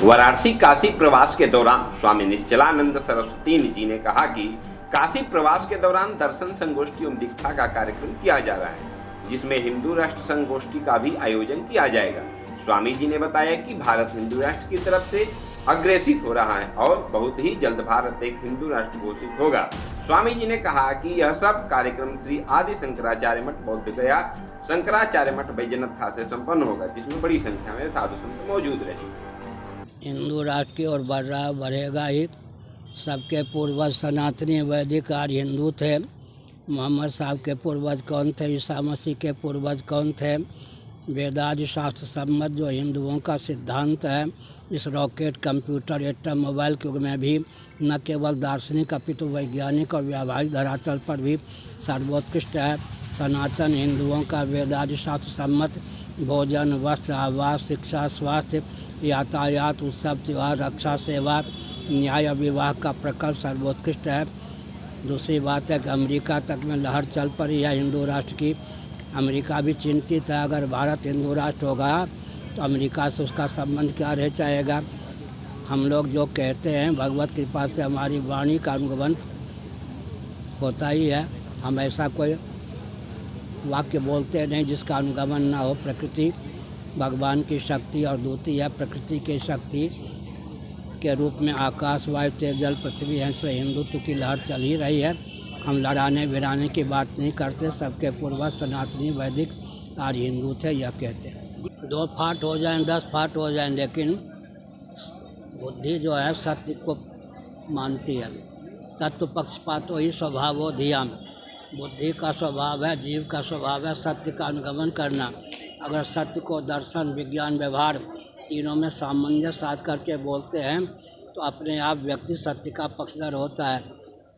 वाराणसी काशी प्रवास के दौरान स्वामी निश्चलानंद सरस्वती जी ने कहा कि काशी प्रवास के दौरान दर्शन संगोष्ठी एवं दीक्षा का कार्यक्रम किया जा रहा है, जिसमें हिंदू राष्ट्र संगोष्ठी का भी आयोजन किया जाएगा। स्वामी जी ने बताया कि भारत हिंदू राष्ट्र की तरफ से अग्रेसित हो रहा है और बहुत ही जल्द भारत एक हिंदू राष्ट्र घोषित होगा। स्वामी जी ने कहा कि यह सब कार्यक्रम श्री आदि शंकराचार्य मठ बौद्ध गया शंकराचार्य मठ बैजनाथ से संपन्न होगा, जिसमें बड़ी संख्या में साधु संत मौजूद रहेंगे। हिंदू राष्ट्र की ओर बढ़ रहा बढ़ेगा ही। सबके पूर्वज सनातनी वैदिक आर्य हिंदू थे। मोहम्मद साहब के पूर्वज कौन थे, ईसा मसीह के पूर्वज कौन थे। वेदादि शास्त्र सम्मत जो हिंदुओं का सिद्धांत है, इस रॉकेट, कंप्यूटर, एटम, मोबाइल के युग में भी न केवल दार्शनिक अपितु वैज्ञानिक और व्यावहारिक धरातल पर भी सर्वोत्कृष्ट है। सनातन हिंदुओं का वेदादि शास्त्र सम्मत भोजन, वस्त्र, आवास, शिक्षा, स्वास्थ्य, यातायात, उत्सव, त्यौहार, रक्षा, सेवा, न्याय, विवाह का प्रकल्प सर्वोत्कृष्ट है। दूसरी बात है कि अमेरिका तक में लहर चल पड़ी है हिंदू राष्ट्र की। अमेरिका भी चिंतित है, अगर भारत हिंदू राष्ट्र होगा तो अमेरिका से उसका संबंध क्या रह जाएगा। हम लोग जो कहते हैं भगवत कृपा से हमारी वाणी का अनुगमन होता ही है। हम ऐसा कोई वाक्य बोलते नहीं जिसका अनुगमन ना हो। प्रकृति भगवान की शक्ति और दूती है। प्रकृति की शक्ति के रूप में आकाश, वायु, तेज, जल, पृथ्वी है। इससे हिंदुत्व की लहर चल ही रही है। हम लड़ाने भिड़ाने की बात नहीं करते। सबके पूर्वज सनातनी वैदिक आर्य हिंदू थे, यह कहते हैं। 2 फाट हो जाएं, 10 फाट हो जाएं, लेकिन बुद्धि जो है सत्य को मानती है। तत्व पक्षपातो ही स्वभावो धियाम। बुद्धि का स्वभाव है, जीव का स्वभाव है सत्य का अनुगमन करना। अगर सत्य को दर्शन, विज्ञान, व्यवहार तीनों में सामंजस्य साध करके बोलते हैं तो अपने आप व्यक्ति सत्य का पक्षधर होता है।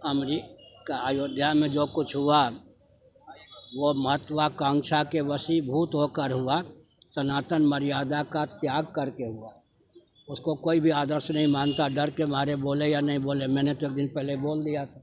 अमेरिका अयोध्या में जो कुछ हुआ वो महत्वाकांक्षा के वशीभूत होकर हुआ, सनातन मर्यादा का त्याग करके हुआ। उसको कोई भी आदर्श नहीं मानता, डर के मारे बोले या नहीं बोले। मैंने तो एक दिन पहले बोल दिया था।